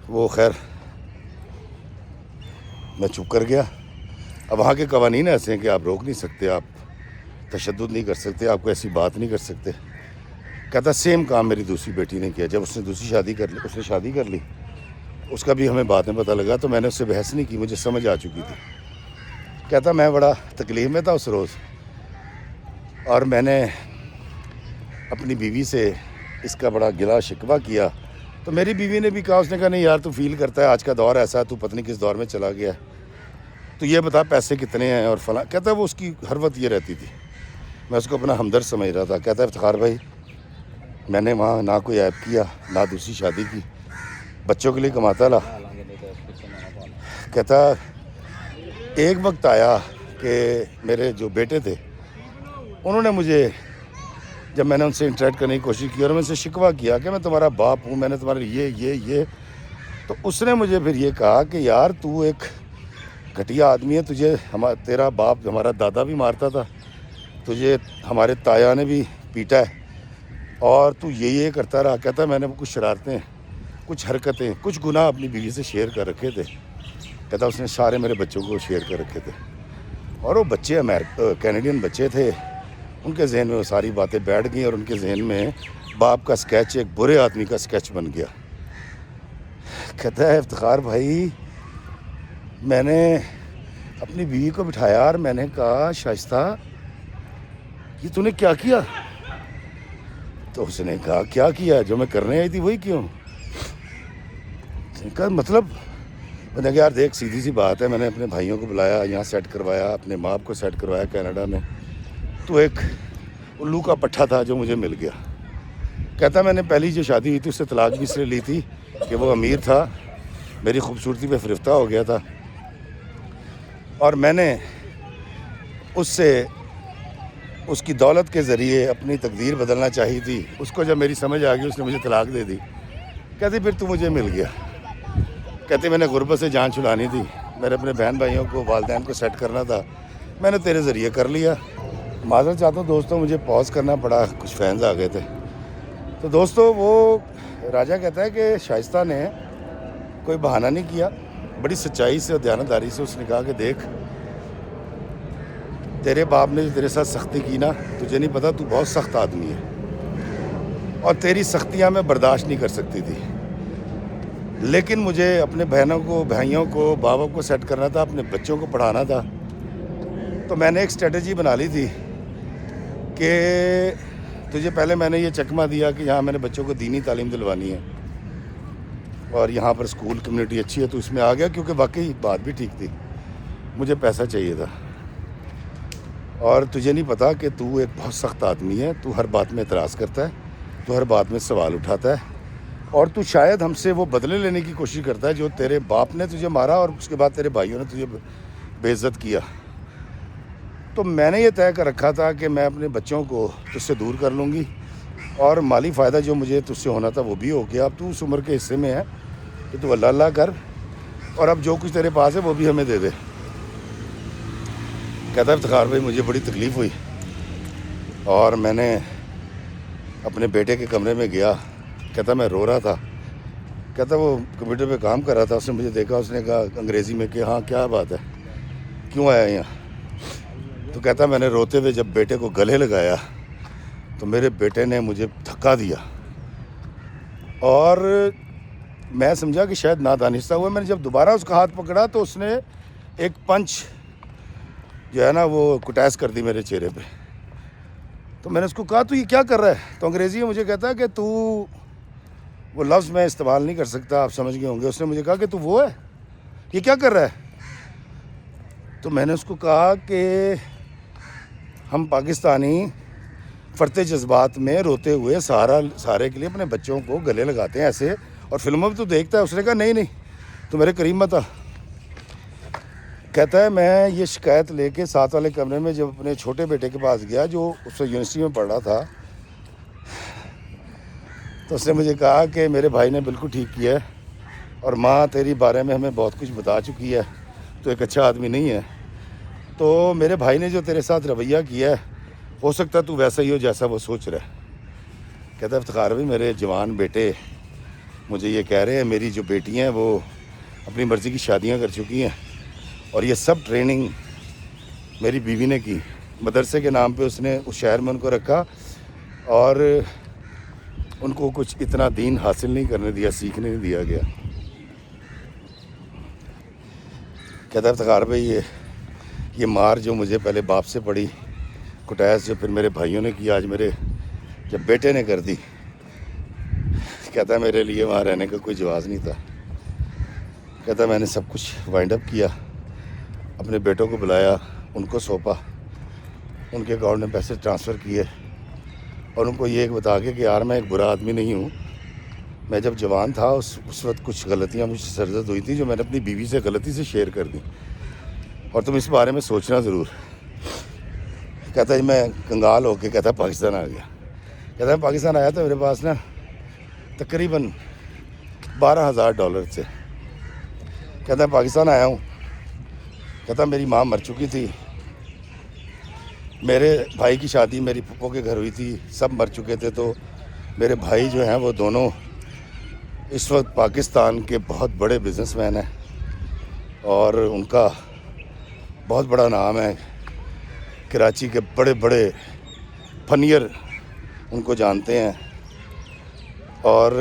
وہ خیر میں چپ کر گیا. اب وہاں کے قوانین ایسے ہیں کہ آپ روک نہیں سکتے، آپ تشدد نہیں کر سکتے، آپ کو ایسی بات نہیں کر سکتے. کہتا سیم کام میری دوسری بیٹی نے کیا. جب اس نے دوسری شادی کر لی، اس نے شادی کر لی، اس کا بھی ہمیں بعد میں پتہ لگا، تو میں نے اس سے بحث نہیں کی، مجھے سمجھ آ چکی تھی. کہتا میں بڑا تکلیف میں تھا اس روز، اور میں نے اپنی بیوی سے اس کا بڑا گلا شکوہ کیا. تو میری بیوی نے بھی کہا، اس نے کہا نہیں یار تو فیل کرتا ہے آج کا دور ایسا ہے، تو پتہ نہیں کس دور میں چلا گیا، تو یہ بتا پیسے کتنے ہیں اور فلاں. کہتا ہے وہ اس کی ہر وقت یہ رہتی تھی، میں اس کو اپنا ہمدرد سمجھ رہا تھا. کہتا ہے افتخار بھائی میں نے وہاں نہ کوئی عیب کیا، نہ دوسری شادی کی، بچوں کے لیے کماتا رہا. کہتا ایک وقت آیا کہ میرے جو بیٹے تھے انہوں نے مجھے، جب میں نے ان سے انٹریکٹ کرنے کی کوشش کی اور میں ان سے شکوہ کیا کہ میں تمہارا باپ ہوں، میں نے تمہارے یہ، تو اس نے مجھے پھر یہ کہا کہ یار تو ایک گھٹیا آدمی ہے، تجھے تیرا باپ ہمارا دادا بھی مارتا تھا، تجھے ہمارے تایا نے بھی پیٹا ہے، اور تو یہ کرتا رہا. کہتا میں نے کچھ شرارتیں، کچھ حرکتیں، کچھ گناہ اپنی بیوی سے شیئر کر رکھے تھے. کہتا اس نے سارے میرے بچوں کو شیئر کر رکھے تھے، اور وہ بچے کینیڈین بچے تھے، ان کے ذہن میں وہ ساری باتیں بیٹھ گئیں، اور ان کے ذہن میں باپ کا سکیچ ایک برے آدمی کا سکیچ بن گیا. کہتا ہے افتخار بھائی میں نے اپنی بیوی کو بٹھایا اور میں نے کہا شائستہ یہ تو نے کیا کیا؟ تو اس نے کہا کیا کیا؟ جو میں کرنے آئی تھی وہی کیوں؟ کہا مطلب؟ میں نے کہا یار دیکھ سیدھی سی بات ہے، میں نے اپنے بھائیوں کو بلایا، یہاں سیٹ کروایا، اپنے ماں باپ کو سیٹ کروایا کینیڈا میں، تو ایک الو کا پٹھا تھا جو مجھے مل گیا. کہتا میں نے پہلی جو شادی ہوئی تھی اس سے طلاق بھی اس لیے لی تھی کہ وہ امیر تھا، میری خوبصورتی پہ فریفتہ ہو گیا تھا، اور میں نے اس سے اس کی دولت کے ذریعے اپنی تقدیر بدلنا چاہی تھی. اس کو جب میری سمجھ آ گئی اس نے مجھے طلاق دے دی. کہتی پھر تو مجھے مل گیا. کہتی میں نے غربت سے جان چھڑانی تھی، میرے اپنے بہن بھائیوں کو، والدین کو سیٹ کرنا تھا، میں نے تیرے ذریعے کر لیا. معذرت چاہتا ہوں دوستوں، مجھے پاز کرنا پڑا، کچھ فینز آ گئے تھے. تو دوستوں وہ راجہ کہتا ہے کہ شائستہ نے کوئی بہانہ نہیں کیا, بڑی سچائی سے اور دیانتداری سے اس نے کہا کہ دیکھ, تیرے باپ نے جو تیرے ساتھ سختی کی نا, تجھے نہیں پتا تو بہت سخت آدمی ہے اور تیری سختیاں میں برداشت نہیں کر سکتی تھی, لیکن مجھے اپنے بہنوں کو, بھائیوں کو, بابا کو سیٹ کرنا تھا, اپنے بچوں کو پڑھانا تھا. تو میں نے ایک اسٹریٹجی بنا لی تھی کہ تجھے پہلے میں نے یہ چکمہ دیا کہ یہاں میں نے بچوں کو دینی تعلیم دلوانی ہے اور یہاں پر اسکول کمیونٹی اچھی ہے, تو اس میں آ گیا کیونکہ واقعی بات بھی ٹھیک تھی, مجھے پیسہ چاہیے تھا. اور تجھے نہیں پتا کہ تو ایک بہت سخت آدمی ہے, تو ہر بات میں اعتراض کرتا ہے, تو ہر بات میں سوال اٹھاتا ہے, اور تو شاید ہم سے وہ بدلے لینے کی کوشش کرتا ہے جو تیرے باپ نے تجھے مارا اور اس کے بعد تیرے بھائیوں نے تجھے بے عزت کیا. تو میں نے یہ طے کر رکھا تھا کہ میں اپنے بچوں کو تجھ سے دور کر لوں گی, اور مالی فائدہ جو مجھے تجھ سے ہونا تھا وہ بھی ہو گیا. اب تو اس عمر کے حصے میں ہے کہ تو اللہ اللہ کر, اور اب جو کچھ تیرے پاس ہے وہ بھی ہمیں دے دے. کہتا ہے افتخار بھائی مجھے بڑی تکلیف ہوئی, اور میں نے اپنے بیٹے کے کمرے میں گیا. کہتا میں رو رہا تھا, کہتا وہ کمپیوٹر پہ کام کر رہا تھا, اس نے مجھے دیکھا, اس نے کہا انگریزی میں کہ ہاں کیا بات ہے, کیوں آیا یہاں؟ تو کہتا میں نے روتے ہوئے جب بیٹے کو گلے لگایا تو میرے بیٹے نے مجھے دھکا دیا, اور میں سمجھا کہ شاید نادانستہ ہوا. میں نے جب دوبارہ اس کا ہاتھ پکڑا تو اس نے ایک پنچ جو ہے نا وہ کٹیس کر دی میرے چہرے پہ. تو میں نے اس کو کہا تو یہ کیا کر رہا ہے؟ تو انگریزی میں مجھے کہتا ہے کہ تو وہ لفظ میں استعمال نہیں کر سکتا, آپ سمجھ گئے ہوں گے. اس نے مجھے کہا کہ تو وہ ہے, یہ کیا کر رہا ہے؟ تو میں نے اس کو کہا کہ ہم پاکستانی فرتے جذبات میں روتے ہوئے سہارے کے لیے اپنے بچوں کو گلے لگاتے ہیں ایسے, اور فلموں میں تو دیکھتا ہے. اس نے کہا نہیں تو میرے قریب مت آ. کہتا ہے میں یہ شکایت لے کے ساتھ والے کمرے میں جب اپنے چھوٹے بیٹے کے پاس گیا جو اس وقت یونیورسٹی میں پڑھ رہا تھا, تو اس نے مجھے کہا کہ میرے بھائی نے بالکل ٹھیک کیا ہے, اور ماں تیری بارے میں ہمیں بہت کچھ بتا چکی ہے, تو ایک اچھا آدمی نہیں ہے. تو میرے بھائی نے جو تیرے ساتھ رویہ کیا ہے ہو سکتا ہے تو ویسا ہی ہو جیسا وہ سوچ رہا ہے. کہتا ہے افتخار بھی میرے جوان بیٹے مجھے یہ کہہ رہے ہیں, میری جو بیٹی ہیں وہ اپنی مرضی کی شادیاں کر چکی ہیں, اور یہ سب ٹریننگ میری بیوی نے کی. مدرسے کے نام پہ اس نے اس شہر میں ان کو رکھا, اور ان کو کچھ اتنا دین حاصل نہیں کرنے دیا, سیکھنے نہیں دیا گیا. کہتا ہے افتخار بھائی یہ مار جو مجھے پہلے باپ سے پڑی, کٹیس جو پھر میرے بھائیوں نے کی, آج میرے جب بیٹے نے کر دی. کہتا ہے میرے لیے وہاں رہنے کا کوئی جواز نہیں تھا. کہتا ہے میں نے سب کچھ وائنڈ اپ کیا, اپنے بیٹوں کو بلایا, ان کو سونپا, ان کے اکاؤنٹ میں پیسے ٹرانسفر کیے, اور ان کو یہ بتا کے کہ یار میں ایک برا آدمی نہیں ہوں, میں جب جوان تھا اس وقت کچھ غلطیاں مجھ سے سرزد ہوئی تھیں جو میں نے اپنی بیوی سے غلطی سے شیئر کر دی, اور تم اس بارے میں سوچنا ضرور. کہتا ہے میں کنگال ہو کے کہتا ہے پاکستان آ گیا. کہتا ہے پاکستان آیا تھا میرے پاس نا تقریباً $12,000 سے. کہتا ہے پاکستان آیا ہوں, کہتا میری ماں مر چکی تھی, میرے بھائی کی شادی میری پھپھو کے گھر ہوئی تھی, سب مر چکے تھے. تو میرے بھائی جو ہیں وہ دونوں اس وقت پاکستان کے بہت بڑے بزنس مین ہیں, اور ان کا بہت بڑا نام ہے. کراچی کے بڑے بڑے فنیر ان کو جانتے ہیں. اور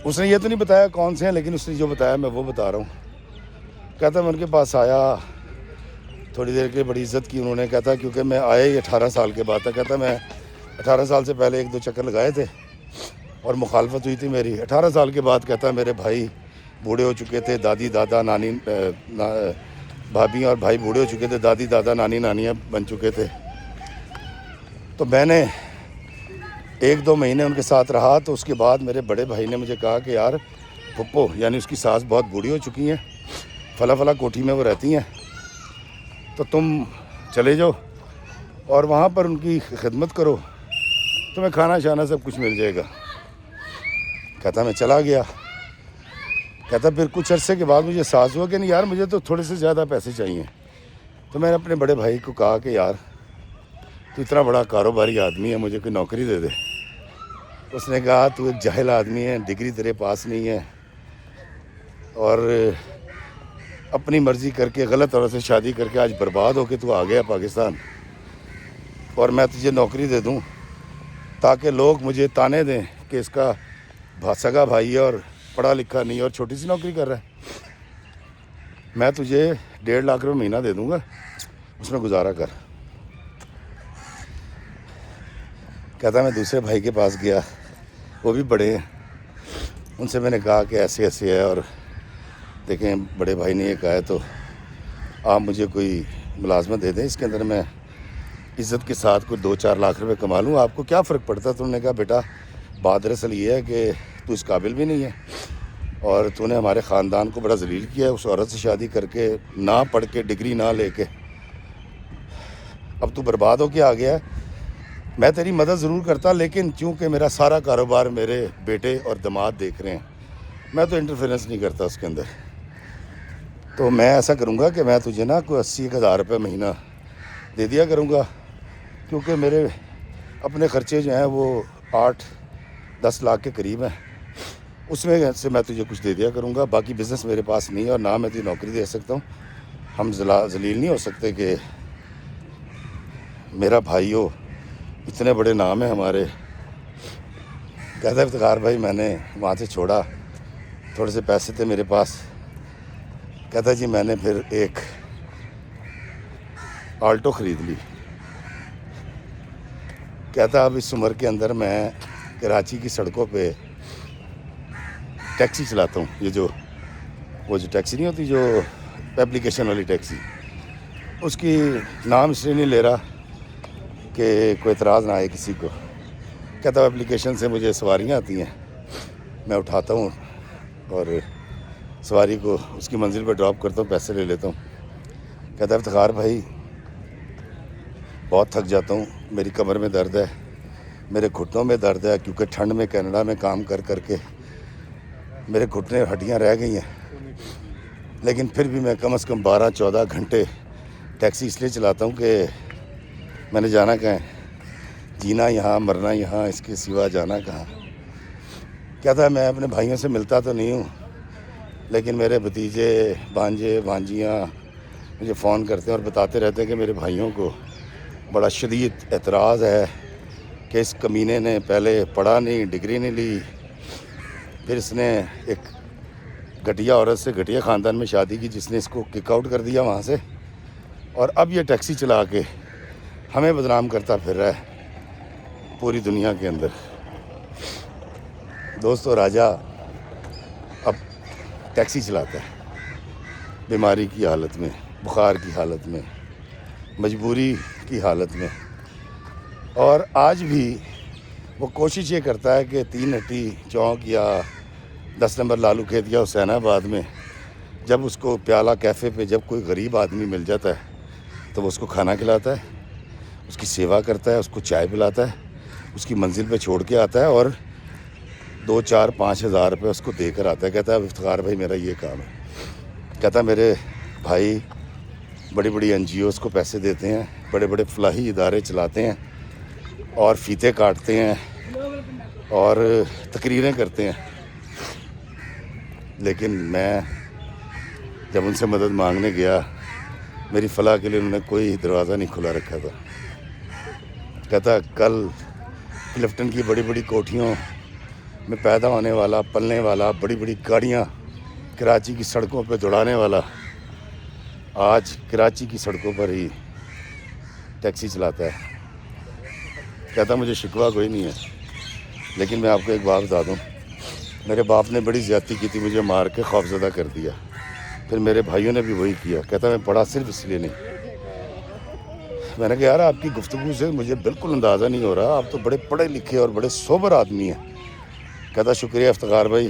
اس نے یہ تو نہیں بتایا کون سے ہیں, لیکن اس نے جو بتایا میں وہ بتا رہا ہوں. کہتا میں ان کے پاس آیا, تھوڑی دیر کے بڑی عزت کی انہوں نے. کہتا کیونکہ میں آیا ہی 18 سال کے بعد تھا. کہتا میں 18 سال سے پہلے 1-2 چکر لگائے تھے اور مخالفت ہوئی تھی میری. 18 سال کے بعد کہتا میرے بھائی بوڑھے ہو چکے تھے, دادی دادا نانی بھابھی اور بھائی بوڑھے ہو چکے تھے, دادی دادا نانی نانیاں بن چکے تھے. تو میں نے 1-2 مہینے ان کے ساتھ رہا. تو اس کے بعد میرے بڑے بھائی نے مجھے کہا کہ یار پھپھو یعنی اس کی ساس بہت بوڑھی ہو چکی ہیں, فلاں کوٹھی میں وہ رہتی ہیں, تو تم چلے جاؤ اور وہاں پر ان کی خدمت کرو, تمہیں کھانا شانا سب کچھ مل جائے گا. کہتا میں چلا گیا. کہتا پھر کچھ عرصے کے بعد مجھے احساس ہوا کہ نہیں یار مجھے تو تھوڑے سے زیادہ پیسے چاہیے. تو میں نے اپنے بڑے بھائی کو کہا کہ یار تو اتنا بڑا کاروباری آدمی ہے, مجھے کوئی نوکری دے دے. اس نے کہا تو ایک جاہل آدمی ہے, ڈگری تیرے پاس نہیں ہے, اور اپنی مرضی کر کے غلط عورت سے شادی کر کے آج برباد ہو کے تو آ گیا پاکستان, اور میں تجھے نوکری دے دوں تاکہ لوگ مجھے تانے دیں کہ اس کا سگا بھائی ہے اور پڑھا لکھا نہیں اور چھوٹی سی نوکری کر رہا ہے. میں تجھے 1.5 لاکھ روپے مہینہ دے دوں گا, اس میں گزارا کر. کہتا میں دوسرے بھائی کے پاس گیا, وہ بھی بڑے ہیں, ان سے میں نے کہا کہ ایسے ایسے ہے, اور دیکھیں بڑے بھائی نے یہ کہا ہے تو آپ مجھے کوئی ملازمت دے دیں, اس کے اندر میں عزت کے ساتھ کوئی 2-4 لاکھ روپے کما لوں, آپ کو کیا فرق پڑتا ہے. تو انہوں نے کہا بیٹا بات دراصل یہ ہے کہ تو اس قابل بھی نہیں ہے, اور تو نے ہمارے خاندان کو بڑا ذلیل کیا ہے اس عورت سے شادی کر کے, نہ پڑھ کے, ڈگری نہ لے کے, اب تو برباد ہو کے آ گیا ہے. میں تیری مدد ضرور کرتا, لیکن چونکہ میرا سارا کاروبار میرے بیٹے اور داماد دیکھ رہے ہیں, میں تو انٹرفیرنس نہیں کرتا اس کے اندر. تو میں ایسا کروں گا کہ میں تجھے نا کوئی 80,000 روپے مہینہ دے دیا کروں گا, کیونکہ میرے اپنے خرچے جو ہیں وہ 8-10 لاکھ کے قریب ہیں, اس میں سے میں تجھے کچھ دے دیا کروں گا. باقی بزنس میرے پاس نہیں ہے, اور نہ میں تجھے نوکری دے سکتا ہوں. ہم ذلیل نہیں ہو سکتے کہ میرا بھائی ہو, اتنے بڑے نام ہیں ہمارے. کہتا ہے افتخار بھائی میں نے وہاں سے چھوڑا, تھوڑے سے پیسے تھے میرے پاس. کہتا جی میں نے پھر ایک آلٹو خرید لی. کہتا اب اس عمر کے اندر میں کراچی کی سڑکوں پہ ٹیکسی چلاتا ہوں. یہ جو وہ ٹیکسی نہیں ہوتی جو اپلیکیشن والی ٹیکسی, اس کی نام اس لیے نہیں لے رہا کہ کوئی اعتراض نہ آئے کسی کو. کہتا اپلیکیشن سے مجھے سواریاں آتی ہیں, میں اٹھاتا ہوں اور سواری کو اس کی منزل پہ ڈراپ کرتا ہوں, پیسے لے لیتا ہوں. کہتا ہے افتخار بھائی بہت تھک جاتا ہوں, میری کمر میں درد ہے, میرے گھٹنوں میں درد ہے, کیونکہ ٹھنڈ میں کینیڈا میں کام کر کر کے میرے گھٹنے ہڈیاں رہ گئی ہیں. لیکن پھر بھی میں کم از کم 12-14 گھنٹے ٹیکسی اس لیے چلاتا ہوں کہ میں نے جانا کہاں ہے, جینا یہاں مرنا یہاں, اس کے سوا جانا کہاں. کہتا ہے میں اپنے بھائیوں سے ملتا تو نہیں ہوں, لیکن میرے بھتیجے بھانجے بھانجیاں مجھے فون کرتے ہیں اور بتاتے رہتے ہیں کہ میرے بھائیوں کو بڑا شدید اعتراض ہے کہ اس کمینے نے پہلے پڑھا نہیں, ڈگری نہیں لی, پھر اس نے ایک گھٹیا عورت سے گھٹیا خاندان میں شادی کی جس نے اس کو کک آؤٹ کر دیا وہاں سے, اور اب یہ ٹیکسی چلا کے ہمیں بدنام کرتا پھر رہا ہے پوری دنیا کے اندر. دوستو راجہ اب ٹیکسی چلاتا ہے بیماری کی حالت میں, بخار کی حالت میں, مجبوری کی حالت میں, اور آج بھی وہ کوشش یہ کرتا ہے کہ 3 ہٹی چوک یا 10 نمبر لالو کھیت یا حسین آباد میں جب اس کو پیالہ کیفے پہ جب کوئی غریب آدمی مل جاتا ہے تو وہ اس کو کھانا کھلاتا ہے, اس کی سیوا کرتا ہے, اس کو چائے پلاتا ہے, اس کی منزل پہ چھوڑ کے آتا ہے, اور 2-4-5 ہزار روپے اس کو دے کر آتا ہے. کہتا ہے افتخار بھائی میرا یہ کام ہے. کہتا ہے میرے بھائی بڑی بڑی NGOs کو پیسے دیتے ہیں, بڑے بڑے فلاحی ادارے چلاتے ہیں, اور فیتے کاٹتے ہیں اور تقریریں کرتے ہیں, لیکن میں جب ان سے مدد مانگنے گیا میری فلاح کے لیے انہوں نے کوئی دروازہ نہیں کھلا رکھا تھا. کہتا کل کلفٹن کی بڑی بڑی کوٹھیوں میں پیدا ہونے والا, پلنے والا, بڑی بڑی گاڑیاں کراچی کی سڑکوں پہ دوڑانے والا, آج کراچی کی سڑکوں پر ہی ٹیکسی چلاتا ہے. کہتا مجھے شکوہ کوئی نہیں ہے, لیکن میں آپ کو ایک بات بتا دوں, میرے باپ نے بڑی زیادتی کی تھی, مجھے مار کے خوفزدہ کر دیا, پھر میرے بھائیوں نے بھی وہی کیا. کہتا میں پڑھا صرف اس لیے نہیں. میں نے کہا یار آپ کی گفتگو سے مجھے بالکل اندازہ نہیں ہو رہا, آپ تو بڑے پڑھے لکھے اور بڑے سوبر آدمی ہیں. کہتا شکریہ افتخار بھائی,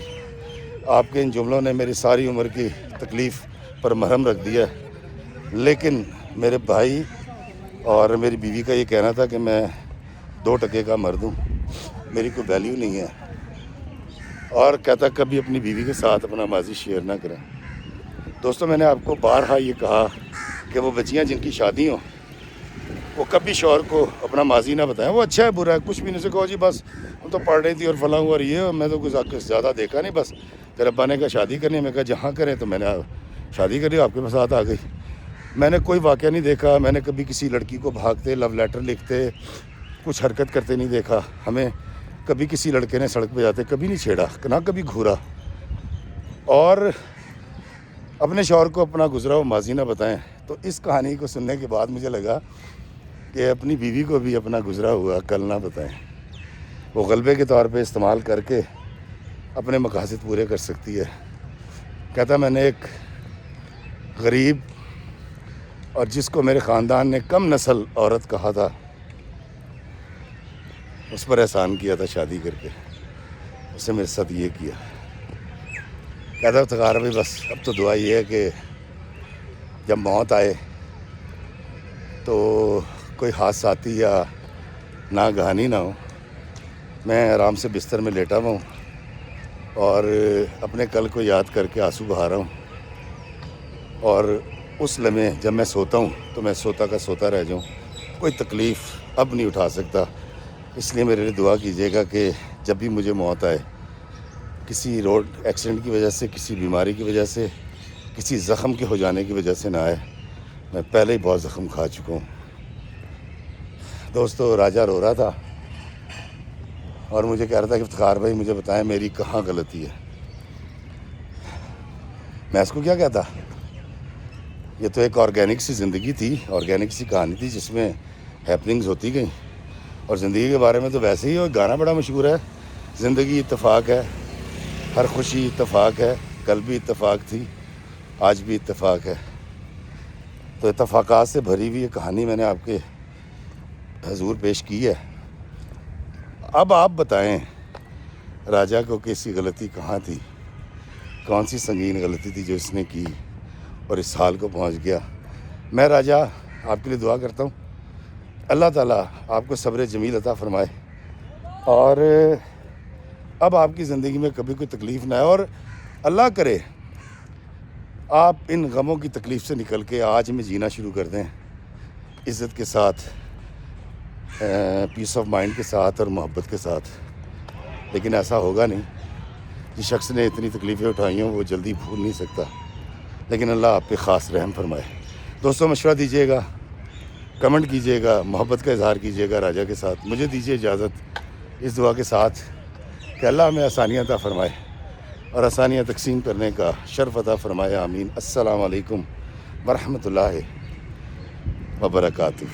آپ کے ان جملوں نے میری ساری عمر کی تکلیف پر مرہم رکھ دیا ہے, لیکن میرے بھائی اور میری بیوی کا یہ کہنا تھا کہ میں 2 ٹکے کا مرد ہوں, میری کوئی ویلیو نہیں ہے. اور کہتا کبھی اپنی بیوی کے ساتھ اپنا ماضی شیئر نہ کریں. دوستوں میں نے آپ کو بارہا یہ کہا کہ وہ بچیاں جن کی شادی ہوں وہ کبھی شوہر کو اپنا ماضی نہ بتائیں. وہ اچھا ہے برا ہے کچھ بھی نہیں سے کہو جی بس ہم تو پڑھ رہی تھی اور فلاں ہوا اور یہ اور میں تو کچھ زیادہ دیکھا نہیں, بس تیرے ابا نے کہا شادی کرنی ہے, میں کہا جہاں کریں, تو میں نے شادی کری, آپ کے پاس آ گئی. میں نے کوئی واقعہ نہیں دیکھا, میں نے کبھی کسی لڑکی کو بھاگتے لو لیٹر لکھتے کچھ حرکت کرتے نہیں دیکھا. ہمیں کبھی کسی لڑکے نے سڑک پہ جاتے کبھی نہیں چھیڑا, نہ کبھی گھورا. اور اپنے شوہر کو اپنا گزرا ہوا ماضی نہ بتائیں. تو اس کہانی کو سننے کے بعد مجھے لگا کہ اپنی بیوی کو بھی اپنا گزرا ہوا کل نہ بتائیں. وہ غلبے کے طور پہ استعمال کر کے اپنے مقاصد پورے کر سکتی ہے. کہتا میں نے ایک غریب اور جس کو میرے خاندان نے کم نسل عورت کہا تھا, اس پر احسان کیا تھا شادی کر کے, اس نے میرے ساتھ یہ کیا. کہتا افتخار بھائی بس اب تو دعا یہ ہے کہ جب موت آئے تو کوئی حادثاتی یا ناگہانی نہ ہو, میں آرام سے بستر میں لیٹا ہوا ہوں اور اپنے کل کو یاد کر کے آنسو بہا رہا ہوں. اور اس لمحے جب میں سوتا ہوں تو میں سوتا کا سوتا رہ جاؤں, کوئی تکلیف اب نہیں اٹھا سکتا. اس لیے میرے لیے دعا کیجیے گا کہ جب بھی مجھے موت آئے, کسی روڈ ایکسیڈنٹ کی وجہ سے, کسی بیماری کی وجہ سے, کسی زخم کے ہو جانے کی وجہ سے نہ آئے. میں پہلے ہی بہت زخم کھا چکا ہوں. دوستو, راجہ رو رہا تھا اور مجھے کہہ رہا تھا کہ افتخار بھائی مجھے بتائیں میری کہاں غلطی ہے. میں اس کو کیا کہتا, یہ تو ایک آرگینک سی زندگی تھی, آرگینک سی کہانی تھی جس میں ہیپننگز ہوتی گئیں. اور زندگی کے بارے میں تو ویسے ہی وہ گانا بڑا مشہور ہے, زندگی اتفاق ہے, ہر خوشی اتفاق ہے, کل بھی اتفاق تھی, آج بھی اتفاق ہے. تو اتفاقات سے بھری ہوئی یہ کہانی میں نے آپ کے حضور پیش کی ہے. اب آپ بتائیں راجہ کو کہ اس کی غلطی کہاں تھی, کون سی سنگین غلطی تھی جو اس نے کی اور اس حال کو پہنچ گیا. میں راجہ آپ کے لیے دعا کرتا ہوں, اللہ تعالیٰ آپ کو صبر جمیل عطا فرمائے اور اب آپ کی زندگی میں کبھی کوئی تکلیف نہ آئے, اور اللہ کرے آپ ان غموں کی تکلیف سے نکل کے آج میں جینا شروع کر دیں, عزت کے ساتھ, پیس آف مائنڈ کے ساتھ اور محبت کے ساتھ. لیکن ایسا ہوگا نہیں. جس شخص نے اتنی تکلیفیں اٹھائی ہوں وہ جلدی بھول نہیں سکتا, لیکن اللہ آپ پہ خاص رحم فرمائے. دوستوں, مشورہ دیجیے گا, کمنٹ کیجیے گا, محبت کا اظہار کیجیے گا راجہ کے ساتھ. مجھے دیجیے اجازت اس دعا کے ساتھ کہ اللہ ہمیں آسانیاں عطا فرمائے اور آسانیاں تقسیم کرنے کا شرف عطا فرمائے. آمین. السلام علیکم ورحمۃ اللہ وبرکاتہ.